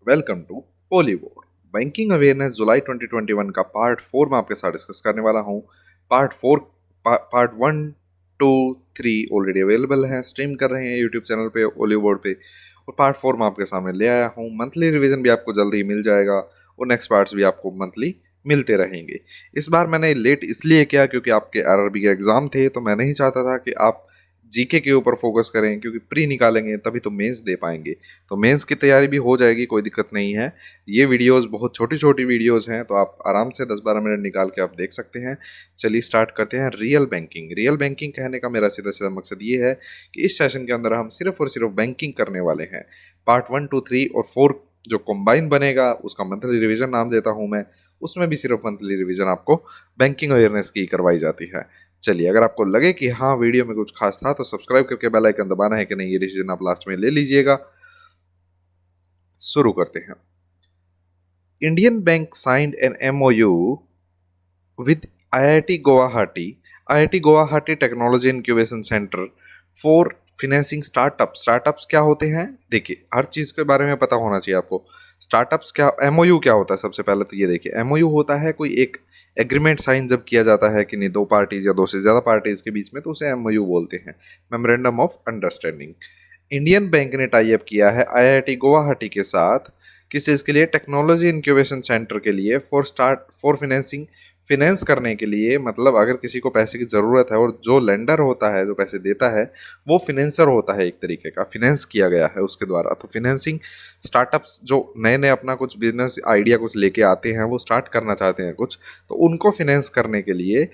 Welcome to Bollywood banking awareness जुलाई 2021 का part 4 में आपके साथ डिस्कस करने वाला हूँ। पार्ट 1, 2, 3 ऑलरेडी अवेलेबल है, स्ट्रीम कर रहे हैं यूट्यूब चैनल पे बॉलीवुड पे, और पार्ट 4 में आपके सामने ले आया हूँ। मंथली रिवीजन भी आपको जल्दी ही मिल जाएगा और नेक्स्ट पार्ट्स भी आपको मंथली मिलते रहेंगे। इस बार मैंने लेट इसलिए किया क्योंकि आपके आरआरबी के एग्जाम थे, तो मैं नहीं चाहता था कि आप जीके के ऊपर फोकस करें, क्योंकि प्री निकालेंगे तभी तो मेंस दे पाएंगे। तो मेंस की तैयारी भी हो जाएगी, कोई दिक्कत नहीं है। ये वीडियोस बहुत छोटी छोटी वीडियोस हैं, तो आप आराम से 10-12 मिनट निकाल के आप देख सकते हैं। चलिए स्टार्ट करते हैं। Real banking. रियल बैंकिंग कहने का मेरा सीधा सीधा मकसद ये है कि इस सेशन के अंदर हम सिर्फ और सिर्फ बैंकिंग करने वाले हैं। पार्ट 1, 2, 3 और 4 जो कंबाइन बनेगा उसका मंथली रिवीजन नाम देता हूँ मैं। उसमें भी सिर्फ मंथली रिवीजन आपको बैंकिंग अवेयरनेस की करवाई जाती है। चलिए, अगर आपको लगे कि हाँ वीडियो में कुछ खास था तो सब्सक्राइब करके बेल आइकन दबाना है कि नहीं, ये डिसीजन आप लास्ट में ले लीजिएगा। शुरू करते हैं। Indian bank signed an MOU with IIT Guwahati, IIT Guwahati technology incubation centre for financing startup. Startups क्या होते हैं, देखिए हर चीज के बारे में पता होना चाहिए आपको। स्टार्टअप्स क्या, एमओयू क्या होता है, सबसे पहले तो ये देखिए। एमओयू होता है कोई एक एग्रीमेंट साइन जब किया जाता है कि नहीं, दो पार्टीज या दो से ज्यादा पार्टीज के बीच में, तो उसे एमओयू बोलते हैं, memorandum of understanding. Indian bank ने टाई अप किया है आईआईटी गुवाहाटी के साथ, किस चीज़ के लिए, टेक्नोलॉजी इंक्यूबेशन सेंटर के लिए, फॉर फिनेंसिंग, फिनेंस करने के लिए। मतलब अगर किसी को पैसे की ज़रूरत है और जो लेंडर होता है, जो पैसे देता है, वो फिनेंसर होता है, एक तरीके का फिनेंस किया गया है उसके द्वारा। तो फिनेंसिंग स्टार्टअप्स जो नए नए अपना कुछ बिजनेस आइडिया कुछ लेके आते हैं, वो स्टार्ट करना चाहते हैं कुछ, तो उनको फिनेंस करने के लिए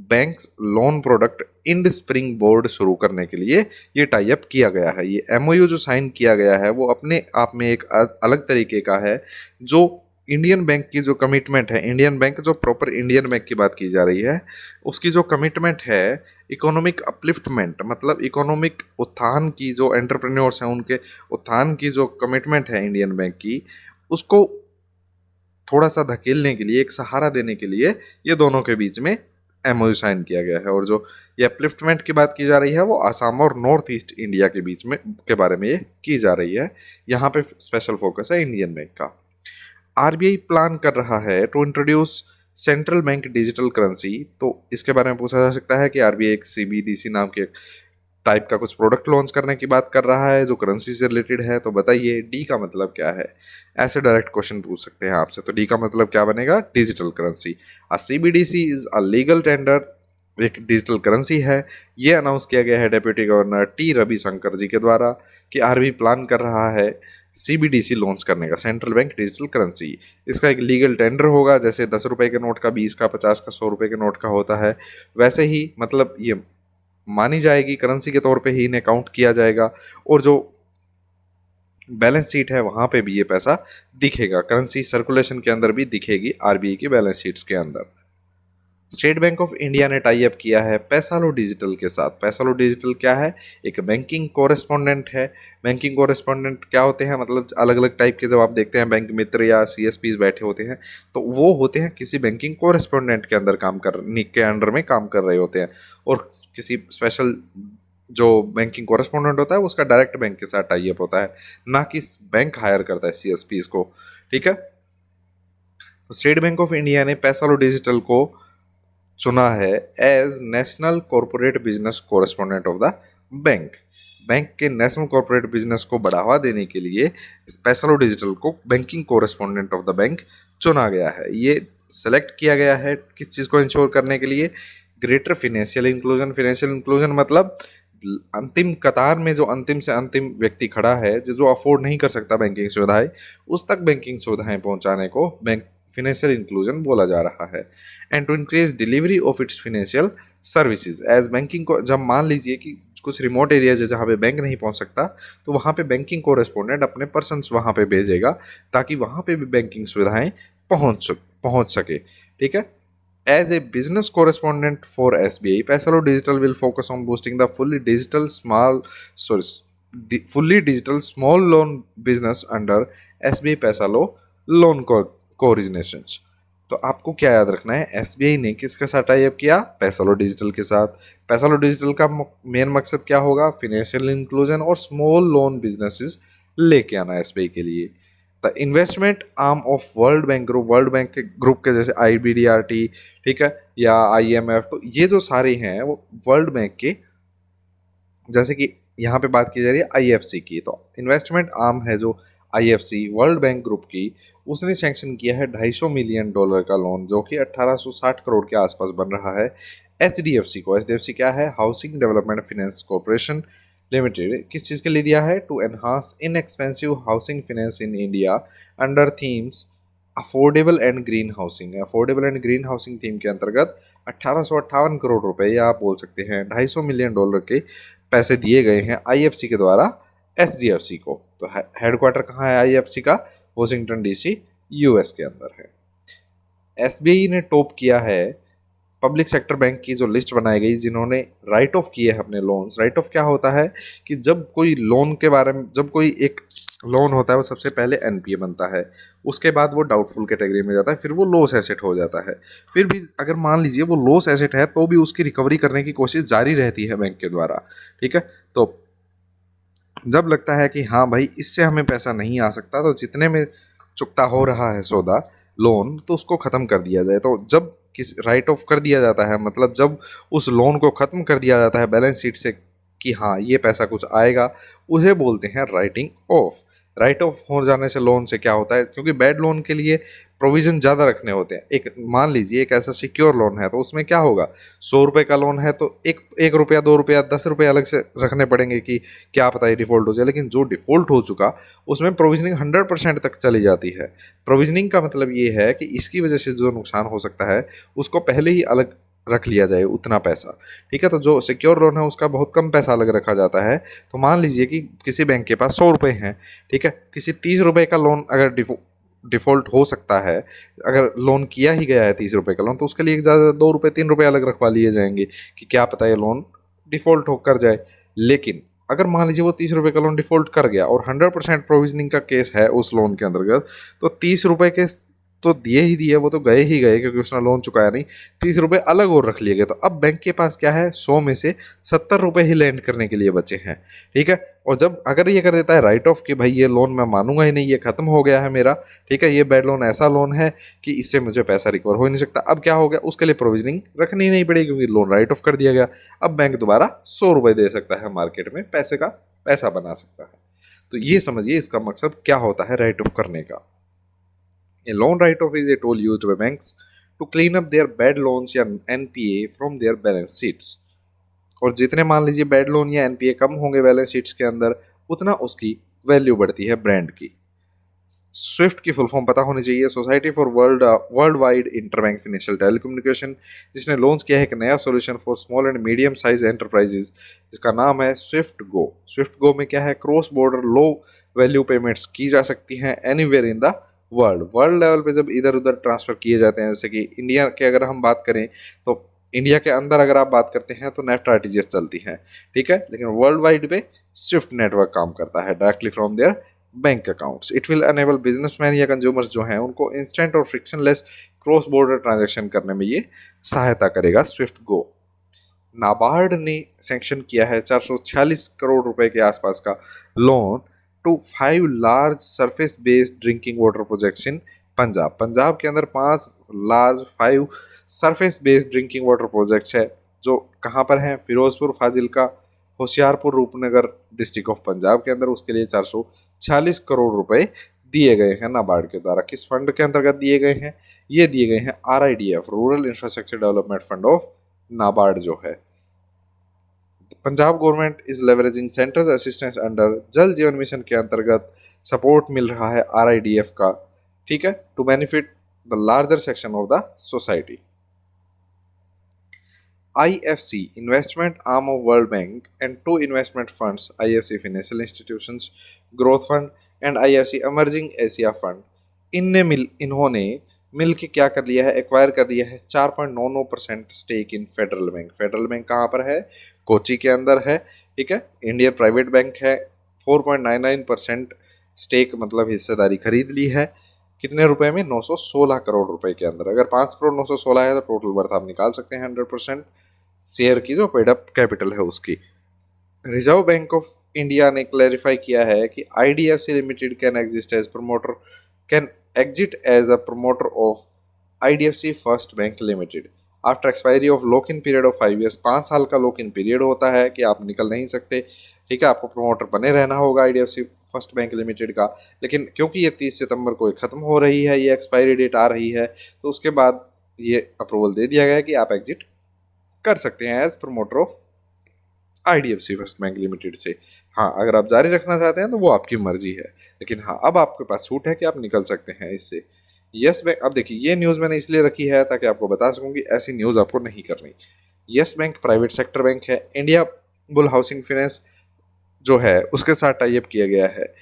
banks loan product and springboard शुरू करने के लिए ये टाई अप किया गया है। ये एमओयू जो साइन किया गया है वो अपने आप में एक अलग तरीके का है। जो इंडियन बैंक की जो कमिटमेंट है, इंडियन बैंक जो प्रॉपर इंडियन बैंक की बात की जा रही है, उसकी जो कमिटमेंट है इकोनॉमिक अपलिफ्टमेंट, मतलब इकोनॉमिक उत्थान की, जो एंटरप्रेन्योर्स हैं उनके उत्थान की जो कमिटमेंट है इंडियन बैंक की, उसको थोड़ा सा धकेलने के लिए, एक सहारा देने के लिए ये दोनों के बीच में एमओयू साइन किया गया है। और जो ये अपलिफ्टमेंट की बात की जा रही है वो आसाम और नॉर्थ ईस्ट इंडिया के बीच में के बारे में ये की जा रही है। यहाँ पे स्पेशल फोकस है इंडियन बैंक का। आरबीआई प्लान कर रहा है to introduce central bank digital currency. तो इसके बारे में पूछा जा सकता है कि आरबीआई एक सीबीडीसी नाम के टाइप का कुछ प्रोडक्ट लॉन्च करने की बात कर रहा है जो करेंसी से रिलेटेड है, तो बताइए डी का मतलब क्या है। ऐसे डायरेक्ट क्वेश्चन पूछ सकते हैं आपसे, तो डी का मतलब क्या बनेगा, digital currency. A CBDC is a legal tender, एक डिजिटल करेंसी है। ये अनाउंस किया गया है डेप्यूटी गवर्नर टी रविशंकर जी के द्वारा कि आरबीआई प्लान कर रहा है सीबीडीसी लॉन्च करने का, सेंट्रल बैंक डिजिटल करेंसी। इसका एक लीगल टेंडर होगा, जैसे 10 रुपए के नोट का, 20 का, 50 का, 100 रुपए के नोट का होता है, वैसे ही मतलब ये मानी जाएगी, करेंसी के तौर पे ही इन्हें काउंट किया जाएगा। और जो बैलेंस शीट है वहां पे भी ये पैसा दिखेगा, करेंसी सर्कुलेशन के अंदर भी दिखेगी आरबीआई की बैलेंस शीट्स के अंदर। स्टेट बैंक ऑफ इंडिया ने टाई अप किया है पैसालो डिजिटल के साथ। पैसालो डिजिटल क्या है, एक बैंकिंग कोरेस्पोंडेंट है। बैंकिंग कोरेस्पोंडेंट क्या होते हैं, मतलब अलग अलग टाइप के जब आप देखते हैं बैंक मित्र या सीएसपीज बैठे होते हैं, तो वो होते हैं किसी बैंकिंग कोरेस्पोंडेंट के अंदर काम कर, निक के अंडर में काम कर रहे होते हैं। और किसी स्पेशल जो बैंकिंग कोरेस्पोंडेंट होता है उसका डायरेक्ट बैंक के साथ टाई अप होता है, ना कि बैंक हायर करता है सीएसपीज को। ठीक है, तो स्टेट बैंक ऑफ इंडिया ने पैसालो डिजिटल को चुना है as national corporate business correspondent of the bank. Bank के नेशनल कॉरपोरेट बिजनेस को बढ़ावा देने के लिए पैसालो डिजिटल को banking correspondent of the bank चुना गया है। ये सेलेक्ट किया गया है किस चीज़ को इंश्योर करने के लिए, greater financial inclusion. Financial inclusion मतलब अंतिम कतार में जो अंतिम से अंतिम व्यक्ति खड़ा है, जो अफोर्ड नहीं कर सकता बैंकिंग सुविधाएं, उस तक बैंकिंग सुविधाएं पहुंचाने को बैंक फिनेंशियल इंक्लूजन बोला जा रहा है। And to increase delivery of its financial services as banking को, जब मान लीजिए कि कुछ रिमोट एरियाज है जहाँ पे बैंक नहीं पहुंच सकता, तो वहाँ पे बैंकिंग कोरेस्पोंडेंट अपने पर्सन्स वहाँ पे भेजेगा ताकि वहाँ पे भी बैंकिंग सुविधाएं पहुँच सके। ठीक है, as a business correspondent for SBI, Paisalo Digital will focus on boosting the fully digital small loan business under SBI Paisalo loan coordinations। तो आपको क्या याद रखना है, एसबीआई ने किसके साथ टाई अप किया, पैसालो डिजिटल के साथ। पैसालो डिजिटल का मेन मकसद क्या होगा, फिनेंशियल इंक्लूजन और स्मॉल लोन बिजनेसेस लेके आना एसबीआई के लिए। The investment arm of World bank के ग्रुप के जैसे IBDRT, ठीक है, या IMF, तो ये जो सारे हैं वो वर्ल्ड बैंक के, जैसे कि यहाँ पे बात की जा रही है IFC की, तो इन्वेस्टमेंट आर्म है जो IFC वर्ल्ड बैंक ग्रुप की, उसने सैंक्शन किया है $250 मिलियन का लोन, जो कि 1860 करोड़ के आसपास बन रहा है HDFC को। HDFC क्या है? Housing development finance corporation limited. किस चीज़ के लिए दिया है? To enhance inexpensive housing finance in India under themes affordable and green housing. Affordable and green housing theme के अंतर्गत 1858 करोड़ रुपए, या आप बोल सकते हैं $250 मिलियन के पैसे दिए गए हैं IFC के द्वारा HDFC को। तो हेडक्वार्टर कहाँ है IFC का? वॉशिंगटन DC US के अंदर है। SBI ने टॉप किया है पब्लिक सेक्टर बैंक की जो लिस्ट बनाई गई जिन्होंने राइट ऑफ किए हैं अपने लोन्स। राइट ऑफ क्या होता है कि जब कोई लोन के बारे में, जब कोई एक लोन होता है वो सबसे पहले NPA बनता है, उसके बाद वो डाउटफुल कैटेगरी में जाता है, फिर वो लॉस एसेट हो जाता है। फिर भी अगर मान लीजिए वो लॉस एसेट है तो भी उसकी रिकवरी करने की कोशिश जारी रहती है बैंक के द्वारा, ठीक है। तो जब लगता है कि हाँ भाई इससे हमें पैसा नहीं आ सकता, तो जितने में चुकता हो रहा है सौदा लोन, तो उसको ख़त्म कर दिया जाए। तो जब किस राइट ऑफ कर दिया जाता है, मतलब जब उस लोन को ख़त्म कर दिया जाता है बैलेंस शीट से कि हाँ ये पैसा कुछ आएगा, उसे बोलते हैं राइटिंग ऑफ। राइट ऑफ हो जाने से लोन से क्या होता है, क्योंकि बैड लोन के लिए प्रोविज़न ज़्यादा रखने होते हैं। एक मान लीजिए एक ऐसा सिक्योर लोन है, तो उसमें क्या होगा, 100 रुपये का लोन है तो एक रुपया, 2 रुपया, 10 रुपये अलग से रखने पड़ेंगे कि क्या पता ये डिफ़ॉल्ट हो जाए। लेकिन जो डिफ़ॉल्ट हो चुका उसमें प्रोविजनिंग 100% तक चली जाती है। प्रोविजनिंग का मतलब ये है कि इसकी वजह से जो नुकसान हो सकता है उसको पहले ही अलग रख लिया जाए उतना पैसा, ठीक है। तो जो सिक्योर लोन है उसका बहुत कम पैसा अलग रखा जाता है। तो मान लीजिए कि किसी बैंक के पास 100 रुपये हैं, ठीक है, किसी 30 रुपये का लोन अगर डिफ़ॉल्ट हो सकता है, अगर लोन किया ही गया है 30 रुपये का लोन, तो उसके लिए एक ज़्यादा 2 रुपये 3 रुपये अलग रखवा लिए जाएंगे कि क्या पता ये लोन डिफ़ॉल्ट होकर जाए। लेकिन अगर मान लीजिए वो 30 रुपये का लोन डिफ़ॉल्ट कर गया और 100% प्रोविजनिंग का केस है उस लोन के अंतर्गत, तो 30 रुपये के तो दिए ही दिए, वो तो गए ही गए क्योंकि उसने लोन चुकाया नहीं, 30 रुपये अलग और रख लिए गए। तो अब बैंक के पास क्या है, 100 में से 70 रुपये ही लैंड करने के लिए बचे हैं, ठीक है। और जब अगर ये कर देता है राइट ऑफ कि भाई ये लोन मैं मानूंगा ही नहीं, ये खत्म हो गया है मेरा, ठीक है, ये बैड लोन ऐसा लोन है कि इससे मुझे पैसा रिकवर हो ही नहीं सकता, अब क्या हो गया, उसके लिए प्रोविजनिंग रखनी ही नहीं पड़ेगी क्योंकि लोन राइट ऑफ कर दिया गया। अब बैंक दोबारा 100 रुपये दे सकता है मार्केट में, पैसे का पैसा बना सकता है। तो ये समझिए इसका मकसद क्या होता है राइट ऑफ करने का। A loan write-off is a tool used by banks to clean up their bad loans या NPA from their balance sheets। और जितने मान लीजिए बैड लोन या NPA कम होंगे बैलेंस शीट्स के अंदर, उतना उसकी वैल्यू बढ़ती है ब्रांड की। स्विफ्ट की फुल फॉर्म पता होनी चाहिए, society for world wide interbank financial telecommunication, जिसने लॉन्च किया है एक नया solution for small and medium size enterprises, जिसका नाम है स्विफ्ट गो। स्विफ्ट गो में क्या है, cross border low value payments की जा सकती हैं anywhere in the world level पे जब इधर उधर ट्रांसफ़र किए जाते हैं। जैसे कि इंडिया के अगर हम बात करें तो इंडिया के अंदर अगर आप बात करते हैं तो नेफ्ट RTGS चलती हैं, ठीक है, लेकिन वर्ल्ड वाइड पे स्विफ्ट नेटवर्क काम करता है directly from their bank accounts. It will enable businessmen या कंज्यूमर्स जो हैं उनको इंस्टेंट और फ्रिक्शनलेस क्रॉस बॉर्डर ट्रांजैक्शन करने में ये सहायता करेगा स्विफ्ट गो। नाबार्ड ने सैंक्शन किया है 446 करोड़ रुपए के आसपास का loan to 5 large surface based drinking water projects in Punjab के अंदर 5 surface based drinking water projects है जो कहाँ पर हैं, फिरोजपुर, फाजिल्का, होशियारपुर, रूपनगर डिस्ट्रिक्ट ऑफ पंजाब के अंदर। उसके लिए 446 करोड़ रुपए दिए गए हैं नाबार्ड के द्वारा। किस फंड के अंतर्गत दिए गए हैं, ये दिए गए हैं RIDF, rural infrastructure development fund of NABARD जो है। Punjab government is leveraging centres assistance under जल जीवन मिशन के अंतर्गत सपोर्ट मिल रहा है RIDF का, ठीक है, to benefit the larger section of the society. IFC investment arm of World Bank and 2 investment funds, IFC financial institutions growth fund and IFC emerging Asia fund, इन्होंने मिल के क्या कर लिया है, एक्वायर कर लिया है 4.99% stake in Federal Bank. Federal Bank कहाँ पर है, कोची के अंदर है, ठीक है। इंडियन प्राइवेट बैंक है, 4.99% स्टेक मतलब हिस्सेदारी खरीद ली है। कितने रुपए में, 916 करोड़ रुपए के अंदर। अगर 5 करोड़ 916 है तो टोटल वर्थ आप निकाल सकते हैं 100% शेयर की जो पेड अप कैपिटल है उसकी। रिजर्व बैंक ऑफ इंडिया ने क्लैरिफाई किया है कि IDFC limited can exit as a promoter of IDFC First Bank limited after expiry of lock in period of 5 years. 5 साल का लॉक इन पीरियड होता है कि आप निकल नहीं सकते, ठीक है, आपको प्रमोटर बने रहना होगा आईडीएफसी फर्स्ट बैंक लिमिटेड का। लेकिन क्योंकि ये 30 सितंबर को ख़त्म हो रही है, ये एक्सपायरी डेट आ रही है, तो उसके बाद ये अप्रूवल दे दिया गया कि आप एग्जिट कर सकते हैं as promoter of IDFC First Bank limited से। हाँ, अगर आप जारी रखना चाहते हैं तो वो आपकी मर्जी है, लेकिन हाँ अब आपके पास छूट है कि आप निकल सकते हैं इससे। यस बैंक, अब देखिए ये न्यूज़ मैंने इसलिए रखी है ताकि आपको बता सकूं कि ऐसी न्यूज़ आपको नहीं करनी। Yes bank private sector bank है, इंडिया बुल हाउसिंग फाइनेंस जो है उसके साथ टाई अप किया गया है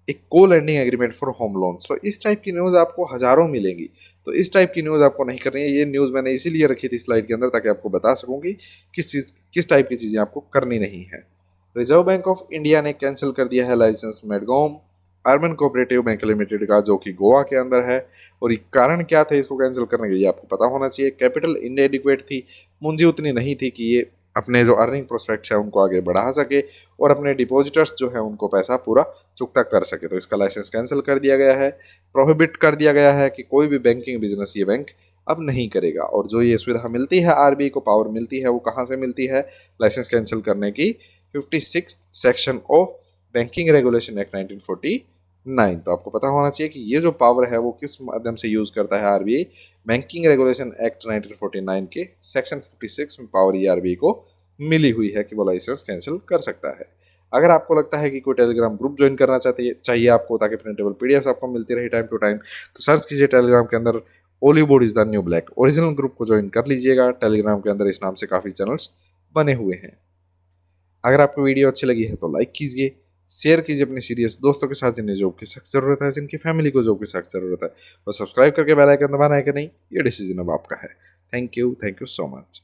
एक को lending agreement for home loan. तो इस टाइप की न्यूज़ आपको हज़ारों मिलेंगी, तो इस टाइप की न्यूज़ आपको नहीं करनी है। ये न्यूज़ मैंने इसीलिए रखी थी स्लाइड के अंदर ताकि आपको बता सकूँ कि किस टाइप की चीज़ें आपको करनी नहीं है। रिजर्व बैंक ऑफ इंडिया ने कैंसिल कर दिया है लाइसेंस मेडगोम अर्बन कोऑपरेटिव बैंक लिमिटेड का, जो कि गोवा के अंदर है। और ये कारण क्या था इसको कैंसिल करने का, ये आपको पता होना चाहिए। कैपिटल इनएडिक्वेट थी, पूंजी उतनी नहीं थी कि ये अपने जो अर्निंग प्रोस्पेक्ट्स है उनको आगे बढ़ा सके और अपने डिपॉजिटर्स जो है उनको पैसा पूरा चुकता कर सके, तो इसका लाइसेंस कैंसिल कर दिया गया है। प्रोहिबिट कर दिया गया है कि कोई भी बैंकिंग बिजनेस ये बैंक अब नहीं करेगा। और जो ये सुविधा मिलती है, आरबीआई को पावर मिलती है, वो कहाँ से मिलती है, लाइसेंस कैंसिल करने की 56 section of banking regulation act 1949। तो आपको पता होना चाहिए कि ये जो पावर है वो किस माध्यम से यूज़ करता है आरबीआई, बैंकिंग रेगुलेशन एक्ट 1949 के सेक्शन 56 में पावर ये आरबीआई को मिली हुई है कि वो लाइसेंस कैंसिल कर सकता है। अगर आपको लगता है कि कोई टेलीग्राम ग्रुप ज्वाइन करना चाहिए आपको ताकि प्रिंटेबल पीडीएफ आपको मिलती रही टाइम टू टाइम, तो सर्च कीजिए टेलीग्राम के अंदर Ollywood is the new black, original group को ज्वाइन कर लीजिएगा। टेलीग्राम के अंदर इस नाम से काफ़ी चैनल्स बने हुए हैं। अगर आपको वीडियो अच्छी लगी है तो लाइक कीजिए, शेयर कीजिए अपने सीरियस दोस्तों के साथ जिन्हें जॉब की सख्त ज़रूरत है, जिनकी फैमिली को जॉब की सख्त ज़रूरत है, और सब्सक्राइब करके बेल आइकन दबाना है कि नहीं, ये डिसीजन अब आपका है। Thank you so much.